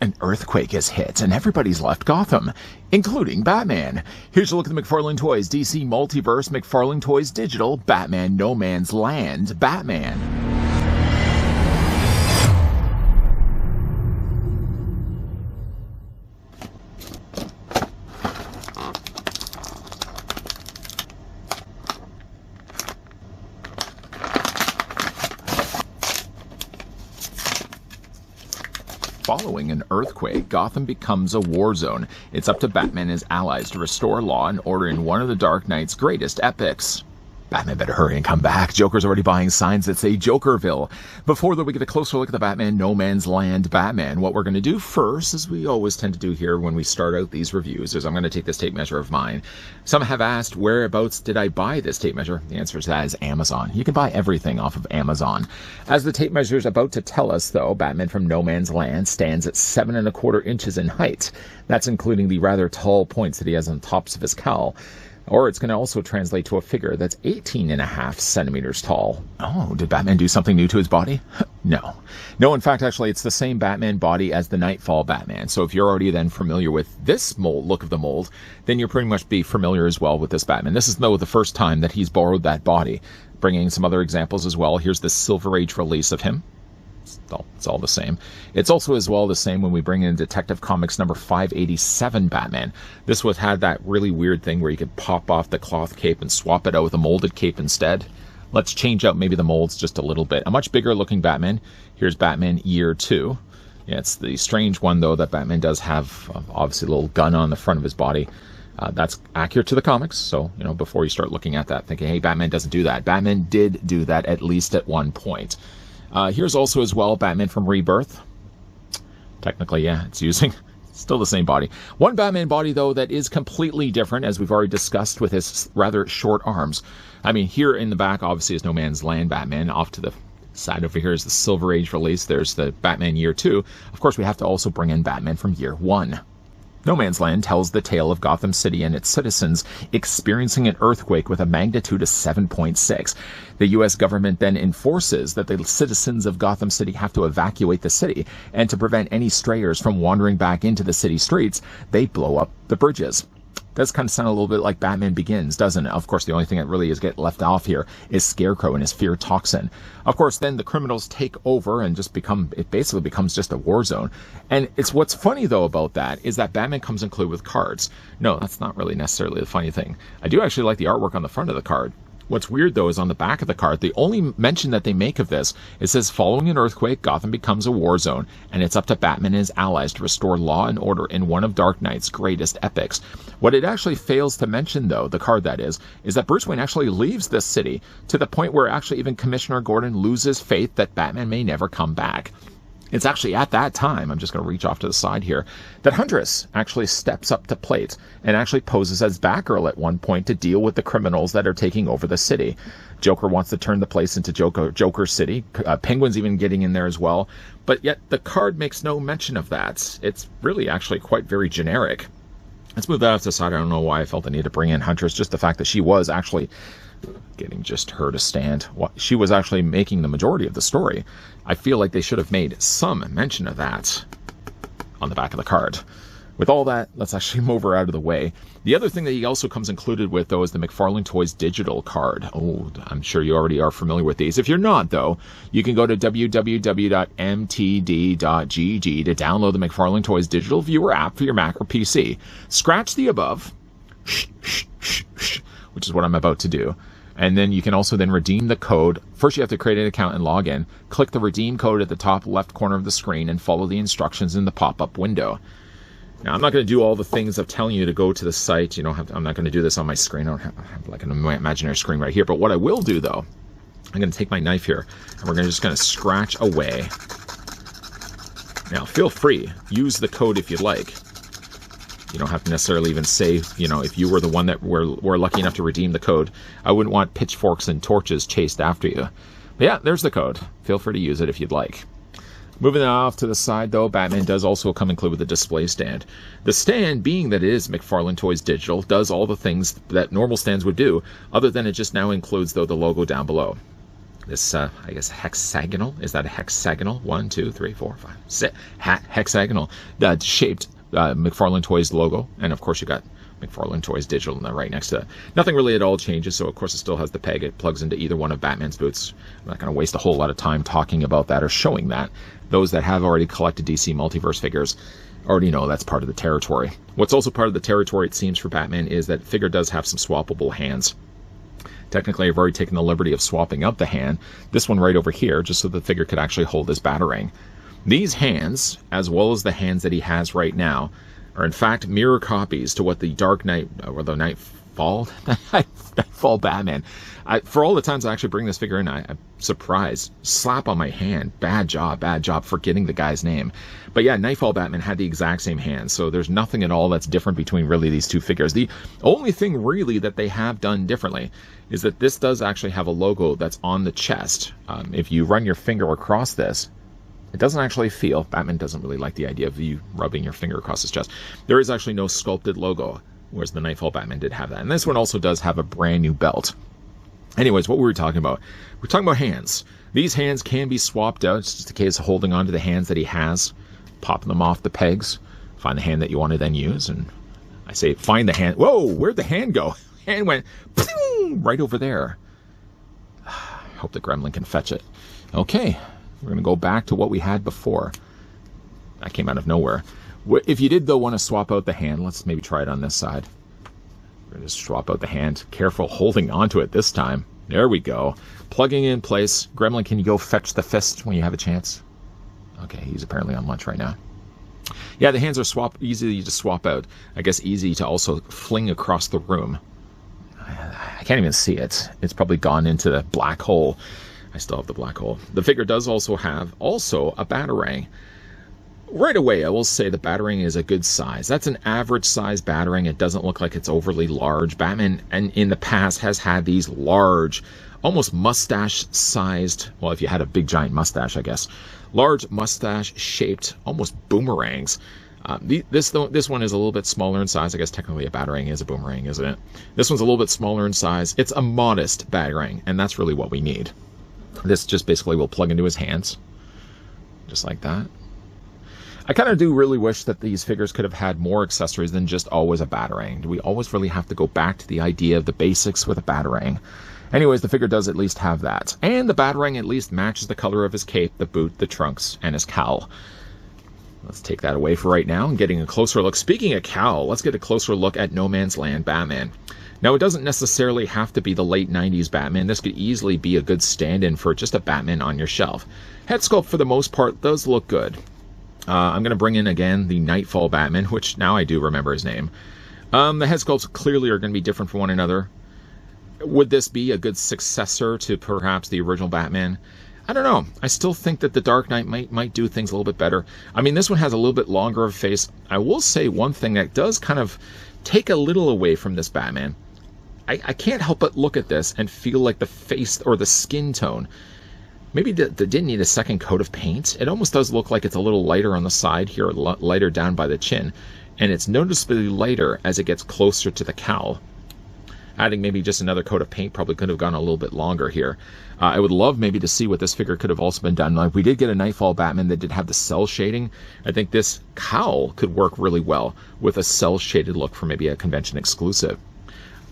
An earthquake has hit, and everybody's left Gotham, including Batman. Here's a look at the McFarlane Toys DC Multiverse McFarlane Toys Digital Batman No Man's Land Batman. Following an earthquake, Gotham becomes a war zone. It's up to Batman and his allies to restore law and order in one of the Dark Knight's greatest epics. Batman better hurry and come back. Joker's already buying signs that say Jokerville. Before that, we get a closer look at the Batman No Man's Land Batman. What we're going to do first, as we always tend to do here when we start out these reviews, is I'm going to take this tape measure of mine. Some have asked, whereabouts did I buy this tape measure? The answer to that is Amazon. You can buy everything off of Amazon. As the tape measure is about to tell us, though, Batman from No Man's Land stands at 7¼ inches in height. That's including the rather tall points that he has on the tops of his cowl. Or it's going to also translate to a figure that's 18½ centimeters tall. Oh, did Batman do something new to his body? No. No, in fact, actually, it's the same Batman body as the Nightfall Batman. So if you're already then familiar with this look of the mold, then you'll pretty much be familiar as well with this Batman. This is, though, the first time that he's borrowed that body. Bringing some other examples as well. Here's the Silver Age release of him. It's all the same. It's also as well the same when we bring in Detective Comics number 587 Batman. This had that really weird thing where you could pop off the cloth cape and swap it out with a molded cape instead. Let's change out maybe the molds just a little bit. A much bigger looking Batman. Here's Batman Year 2. Yeah, it's the strange one, though, that Batman does have obviously a little gun on the front of his body. That's accurate to the comics. So, before you start looking at that, thinking, hey, Batman doesn't do that. Batman did do that at least at one point. Here's also as well Batman from Rebirth. Technically, yeah, it's using still the same body. One Batman body, though, that is completely different, as we've already discussed, with his rather short arms. I mean, here in the back, obviously, is No Man's Land Batman. Off to the side over here is the Silver Age release. There's the Batman Year 2. Of course, we have to also bring in Batman from Year 1. No Man's Land tells the tale of Gotham City and its citizens experiencing an earthquake with a magnitude of 7.6. The U.S. government then enforces that the citizens of Gotham City have to evacuate the city, and to prevent any strayers from wandering back into the city streets, they blow up the bridges. Does kind of sound a little bit like Batman Begins, doesn't it? Of course, the only thing that really is get left off here is Scarecrow and his fear toxin. Of course, then the criminals take over and it basically becomes just a war zone. And it's what's funny, though, about that is that Batman comes included with cards. No, that's not really necessarily the funny thing. I do actually like the artwork on the front of the card. What's weird, though, is on the back of the card, the only mention that they make of this, it says, following an earthquake, Gotham becomes a war zone, and it's up to Batman and his allies to restore law and order in one of Dark Knight's greatest epics. What it actually fails to mention, though, the card that is that Bruce Wayne actually leaves this city, to the point where actually even Commissioner Gordon loses faith that Batman may never come back. It's actually at that time, I'm just going to reach off to the side here, that Huntress actually steps up to plate and actually poses as Batgirl at one point to deal with the criminals that are taking over the city. Joker wants to turn the place into Joker City. Penguin's even getting in there as well. But yet the card makes no mention of that. It's really actually quite very generic. Let's move that off to the side. I don't know why I felt the need to bring in Huntress. Just the fact that she was actually getting just her to stand. She was actually making the majority of the story. I feel like they should have made some mention of that on the back of the card. With all that, let's actually move her out of the way. The other thing that he also comes included with, though, is the McFarlane Toys digital card. Oh, I'm sure you already are familiar with these. If you're not, though, you can go to www.mtd.gg to download the McFarlane Toys digital viewer app for your Mac or PC. Scratch the above, which is what I'm about to do. And then you can also then redeem the code. First, you have to create an account and log in. Click the redeem code at the top left corner of the screen and follow the instructions in the pop-up window. Now, I'm not going to do all the things of telling you to go to the site. I'm not going to do this on my screen. I don't have like an imaginary screen right here. But what I will do, though, I'm going to take my knife here, and we're just going to scratch away. Now, feel free. Use the code if you like. You don't have to necessarily even say, if you were the one that were lucky enough to redeem the code. I wouldn't want pitchforks and torches chased after you. But yeah, there's the code. Feel free to use it if you'd like. Moving off to the side, though, Batman does also come included with a display stand. The stand, being that it is McFarlane Toys Digital, does all the things that normal stands would do, other than it just now includes, though, the logo down below. this, I guess, hexagonal. Is that a hexagonal? 1, 2, 3, 4, 5, 6. Hexagonal. Shaped McFarlane Toys logo. And of course, you got McFarlane Toys digital right next to it. Nothing really at all changes. So, of course, it still has the peg. It plugs into either one of Batman's boots. I'm not going to waste a whole lot of time talking about that or showing that. Those that have already collected DC Multiverse figures already know that's part of the territory. What's also part of the territory, it seems, for Batman is that figure does have some swappable hands. Technically, I've already taken the liberty of swapping up the hand, this one right over here, just so the figure could actually hold his batarang. These hands, as well as the hands that he has right now, are in fact mirror copies to what the Dark Knight, or the Nightfall Batman. For all the times I actually bring this figure in, I'm surprised. Slap on my hand. Bad job forgetting the guy's name. But yeah, Nightfall Batman had the exact same hands, so there's nothing at all that's different between really these two figures. The only thing really that they have done differently is that this does actually have a logo that's on the chest. If you run your finger across this, it doesn't actually feel. Batman doesn't really like the idea of you rubbing your finger across his chest. There is actually no sculpted logo, whereas the Nightfall Batman did have that. And this one also does have a brand new belt. Anyways, what were we talking about? We're talking about hands. These hands can be swapped out. It's just a case of holding on to the hands that he has, popping them off the pegs, find the hand that you want to then use, and I say find the hand. Whoa, where'd the hand go? Hand went right over there. Hope the gremlin can fetch it. Okay, we're going to go back to what we had before. That came out of nowhere. If you did, though, want to swap out the hand, let's maybe try it on this side. We're going to just swap out the hand. Careful holding onto it this time. There we go. Plugging in place. Gremlin, can you go fetch the fist when you have a chance? Okay, he's apparently on lunch right now. Yeah, the hands are easy to swap out. I guess easy to also fling across the room. I can't even see it. It's probably gone into the black hole. I still have the black hole. The figure does also have a batarang. Right away, I will say the batarang is a good size. That's an average size batarang. It doesn't look like it's overly large. Batman, and in the past, has had these large, almost mustache-sized, well, if you had a big giant mustache, I guess, large mustache-shaped, almost boomerangs. This one is a little bit smaller in size. I guess technically a batarang is a boomerang, isn't it? This one's a little bit smaller in size. It's a modest batarang, and that's really what we need. This just basically will plug into his hands, just like that. I kind of do really wish that these figures could have had more accessories than just always a batarang. Do we always really have to go back to the idea of the basics with a batarang? Anyways, the figure does at least have that. And the batarang at least matches the color of his cape, the boot, the trunks, and his cowl. Let's take that away for right now and getting a closer look. Speaking of cowl, let's get a closer look at No Man's Land Batman. Now, it doesn't necessarily have to be the late 90s Batman. This could easily be a good stand-in for just a Batman on your shelf. Head sculpt, for the most part, does look good. I'm going to bring in, again, the Nightfall Batman, which now I do remember his name. The head sculpts clearly are going to be different from one another. Would this be a good successor to perhaps the original Batman? I don't know. I still think that the Dark Knight might do things a little bit better. I mean, this one has a little bit longer of a face. I will say one thing that does kind of take a little away from this Batman. I can't help but look at this and feel like the face or the skin tone, maybe they didn't need a second coat of paint. It almost does look like it's a little lighter on the side here, lighter down by the chin, and it's noticeably lighter as it gets closer to the cowl. Adding maybe just another coat of paint probably could have gone a little bit longer here. I would love maybe to see what this figure could have also been done. Like, we did get a Nightfall Batman that did have the cell shading. I think this cowl could work really well with a cell shaded look for maybe a convention exclusive.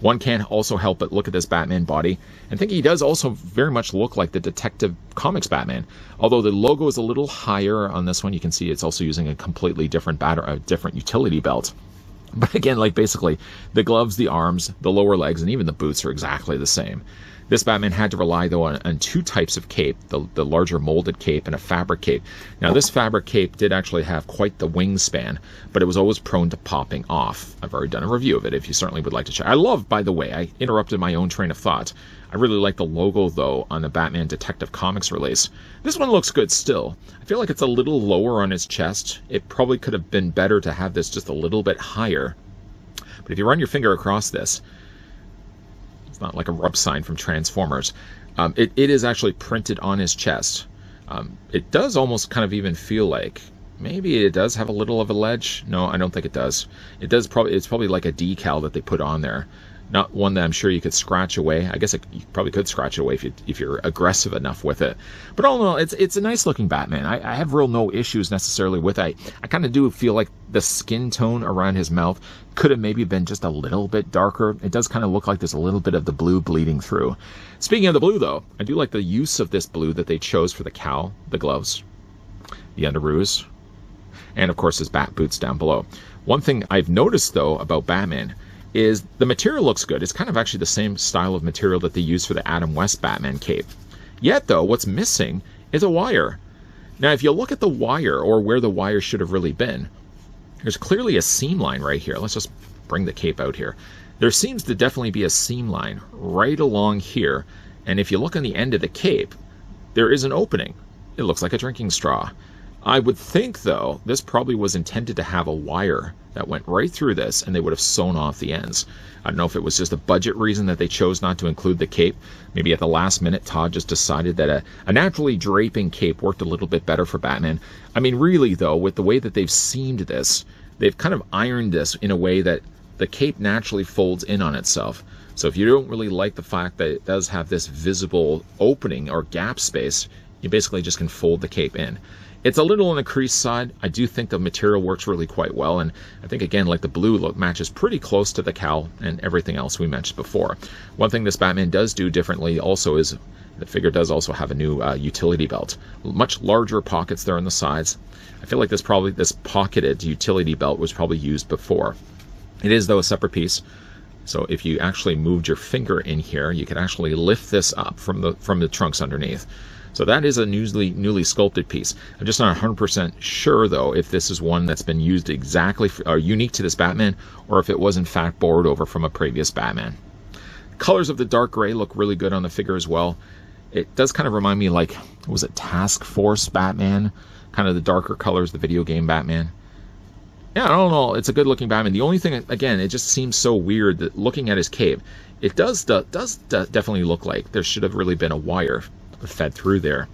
One can't also help but look at this Batman body and think he does also very much look like the Detective Comics Batman. Although the logo is a little higher on this one, you can see it's also using a completely different different utility belt. But again, like basically, the gloves, the arms, the lower legs, and even the boots are exactly the same. This Batman had to rely, though, on two types of cape, the larger molded cape and a fabric cape. Now, this fabric cape did actually have quite the wingspan, but it was always prone to popping off. I've already done a review of it, if you certainly would like to check. I love, by the way, I interrupted my own train of thought. I really like the logo, though, on the Batman Detective Comics release. This one looks good still. I feel like it's a little lower on his chest. It probably could have been better to have this just a little bit higher. But if you run your finger across this, it's not like a rub sign from Transformers. It is actually printed on his chest. It does almost kind of even feel like maybe it does have a little of a ledge. No, I don't think it does. It's probably like a decal that they put on there. Not one that I'm sure you could scratch away. I guess you probably could scratch it away if you're aggressive enough with it. But all in all, it's a nice looking Batman. I have real no issues necessarily with it. I kind of do feel like the skin tone around his mouth could have maybe been just a little bit darker. It does kind of look like there's a little bit of the blue bleeding through. Speaking of the blue, though, I do like the use of this blue that they chose for the cowl, the gloves, the underoos, and of course his bat boots down below. One thing I've noticed, though, about Batman is the material looks good. It's kind of actually the same style of material that they used for the Adam West Batman cape. Yet, though, what's missing is a wire. Now, if you look at the wire, or where the wire should have really been, there's clearly a seam line right here. Let's just bring the cape out here. There seems to definitely be a seam line right along here. And if you look on the end of the cape, there is an opening. It looks like a drinking straw. I would think, though, this probably was intended to have a wire that went right through this, and they would have sewn off the ends. I don't know if it was just a budget reason that they chose not to include the cape. Maybe at the last minute, Todd just decided that a naturally draping cape worked a little bit better for Batman. I mean, really, though, with the way that they've seamed this, they've kind of ironed this in a way that the cape naturally folds in on itself. So if you don't really like the fact that it does have this visible opening or gap space, you basically just can fold the cape in. It's a little on the crease side. I do think the material works really quite well, and I think, again, like the blue look matches pretty close to the cowl and everything else we mentioned before. One thing this Batman does do differently also is the figure does also have a new utility belt. Much larger pockets there on the sides. I feel like this pocketed utility belt was probably used before. It is, though, a separate piece. So if you actually moved your finger in here, you could actually lift this up from the trunks underneath. So that is a newly sculpted piece. I'm just not 100% sure, though, if this is one that's been used exactly or unique to this Batman, or if it was in fact borrowed over from a previous Batman. Colors of the dark gray look really good on the figure as well. It does kind of remind me, like, was it Task Force Batman? Kind of the darker colors, the video game Batman. Yeah, I don't know. It's a good looking Batman. The only thing, again, it just seems so weird that looking at his cape, it does definitely look like there should have really been a wire fed through there.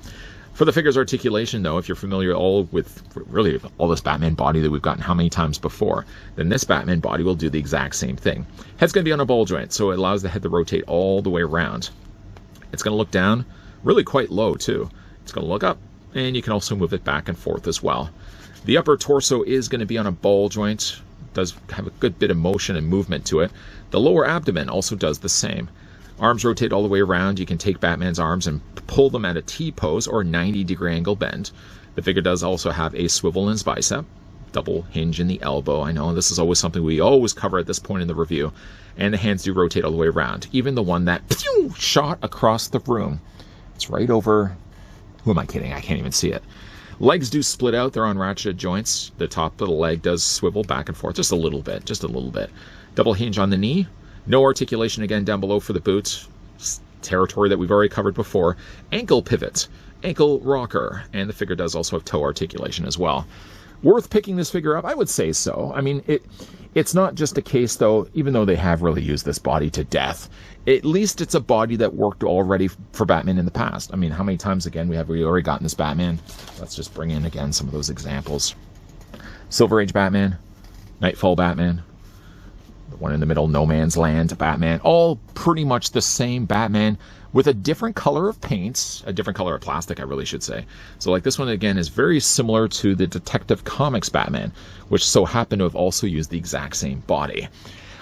For the figure's articulation, though, if you're familiar with really all this Batman body that we've gotten how many times before, then this Batman body will do the exact same thing. Head's going to be on a ball joint, so it allows the head to rotate all the way around. It's going to look down, really quite low, too. It's going to look up, and you can also move it back and forth as well. The upper torso is going to be on a ball joint. It does have a good bit of motion and movement to it. The lower abdomen also does the same. Arms rotate all the way around. You can take Batman's arms and pull them at a T-pose or 90-degree angle bend. The figure does also have a swivel in his bicep, double hinge in the elbow. I know this is always something we always cover at this point in the review. And the hands do rotate all the way around. Even the one that shot across the room. It's right over... Who am I kidding? I can't even see it. Legs do split out. They're on ratcheted joints. The top of the leg does swivel back and forth just a little bit. Double hinge on the knee. No articulation again down below for the boots. Territory that we've already covered before. Ankle pivot, ankle rocker, and the figure does also have toe articulation as well. Worth picking this figure up? I would say so. I mean, it's not just a case, though, even though they have really used this body to death, at least it's a body that worked already for Batman in the past. I mean, how many times, again, we already gotten this Batman? Let's just bring in, again, some of those examples. Silver Age Batman, Nightfall Batman, the one in the middle, No Man's Land Batman, all pretty much the same Batman with a different color of paints, a different color of plastic, I really should say. So like this one, again, is very similar to the Detective Comics Batman, which so happened to have also used the exact same body.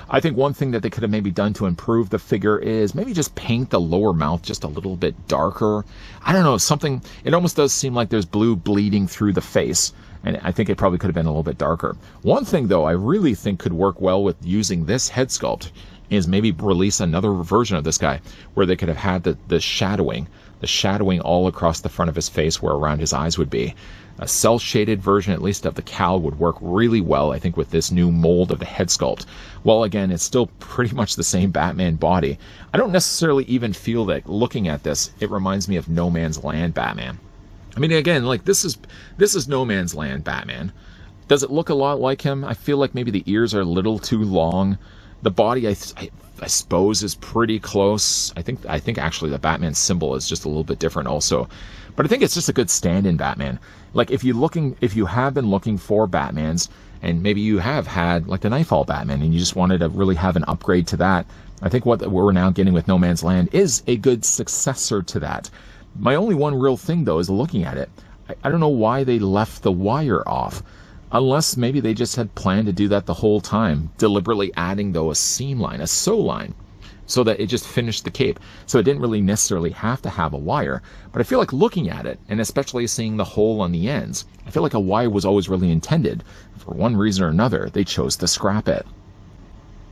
I think one thing that they could have maybe done to improve the figure is maybe just paint the lower mouth just a little bit darker. I don't know, something, it almost does seem like there's blue bleeding through the face. And I think it probably could have been a little bit darker. One thing, though, I really think could work well with using this head sculpt is maybe release another version of this guy where they could have had the shadowing all across the front of his face where around his eyes would be. A cel-shaded version, at least of the cowl, would work really well, I think, with this new mold of the head sculpt. Well, again, it's still pretty much the same Batman body. I don't necessarily even feel that, looking at this, it reminds me of No Man's Land Batman. I mean, again, like this is No Man's Land Batman. Does it look a lot like him? I feel like maybe the ears are a little too long. The body, I suppose, is pretty close. I think actually the Batman symbol is just a little bit different also. But I think it's just a good stand-in Batman. Like if you have been looking for Batmans, and maybe you have had like the Nightfall Batman, and you just wanted to really have an upgrade to that, I think what we're now getting with No Man's Land is a good successor to that. My only one real thing, though, is looking at it. I don't know why they left the wire off. Unless maybe they just had planned to do that the whole time, deliberately adding, though, a seam line, a sew line, so that it just finished the cape. So it didn't really necessarily have to have a wire. But I feel like looking at it, and especially seeing the hole on the ends, I feel like a wire was always really intended. For one reason or another, they chose to scrap it.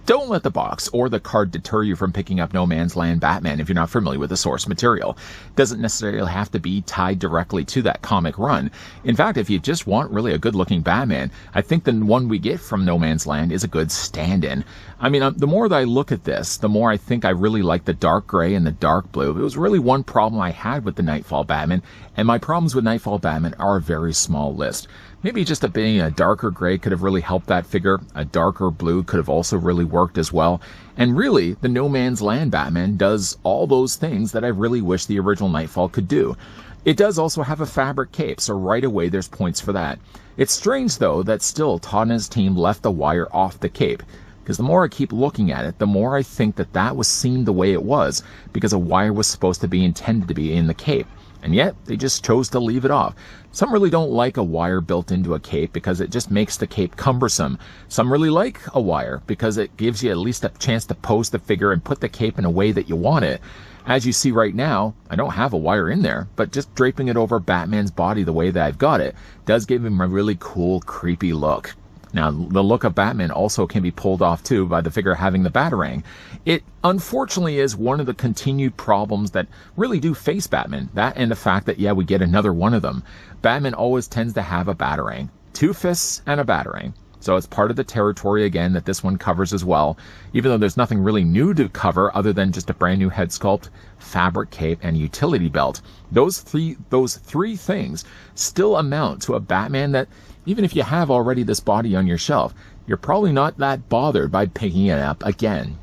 Don't let the box or the card deter you from picking up No Man's Land Batman if you're not familiar with the source material. It doesn't necessarily have to be tied directly to that comic run. In fact, if you just want really a good-looking Batman, I think the one we get from No Man's Land is a good stand-in. I mean, the more that I look at this, the more I think I really like the dark gray and the dark blue. It was really one problem I had with the Nightfall Batman, and my problems with Nightfall Batman are a very small list. Maybe just being a darker gray could have really helped that figure. A darker blue could have also really worked as well. And really, the No Man's Land Batman does all those things that I really wish the original Nightfall could do. It does also have a fabric cape, so right away there's points for that. It's strange, though, that still Todd and his team left the wire off the cape. Because the more I keep looking at it, the more I think that that was seen the way it was, because a wire was supposed to be intended to be in the cape. And yet, they just chose to leave it off. Some really don't like a wire built into a cape because it just makes the cape cumbersome. Some really like a wire because it gives you at least a chance to pose the figure and put the cape in a way that you want it. As you see right now, I don't have a wire in there, but just draping it over Batman's body the way that I've got it does give him a really cool, creepy look. Now, the look of Batman also can be pulled off, too, by the figure having the batarang. It, unfortunately, is one of the continued problems that really do face Batman. That and the fact that, yeah, we get another one of them. Batman always tends to have a batarang. 2 fists and a batarang. So it's part of the territory, again, that this one covers as well. Even though there's nothing really new to cover other than just a brand new head sculpt, fabric cape, and utility belt. Those three things still amount to a Batman that, even if you have already this body on your shelf, you're probably not that bothered by picking it up again.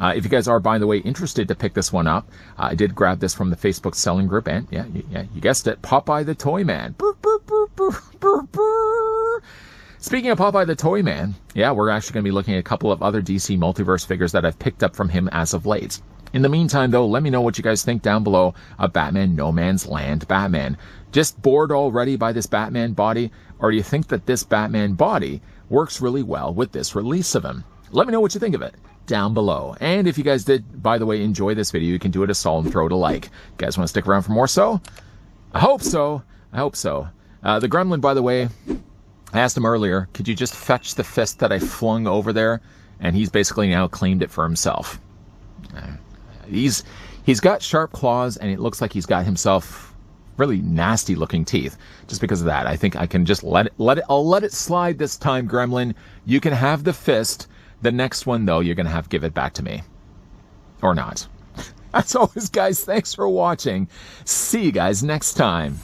If you guys are, by the way, interested to pick this one up, I did grab this from the Facebook selling group, and yeah, you guessed it, Popeye the Toy Man. Burr, burr, burr, burr, burr, burr. Speaking of Popeye the Toy Man, yeah, we're actually going to be looking at a couple of other DC Multiverse figures that I've picked up from him as of late. In the meantime, though, let me know what you guys think down below of Batman No Man's Land Batman. Just bored already by this Batman body, or do you think that this Batman body works really well with this release of him? Let me know what you think of it down below. And if you guys did, by the way, enjoy this video, you can do it a solid and throw it a like. You guys want to stick around for more so? I hope so. I hope so. The Gremlin, by the way, I asked him earlier, could you just fetch the fist that I flung over there? And he's basically now claimed it for himself. He's got sharp claws, and it looks like he's got himself really nasty looking teeth. Just because of that, I think I can just I'll let it slide this time, Gremlin. You can have the fist. The next one, though, you're going to have to give it back to me. Or not. As always, guys, thanks for watching. See you guys next time.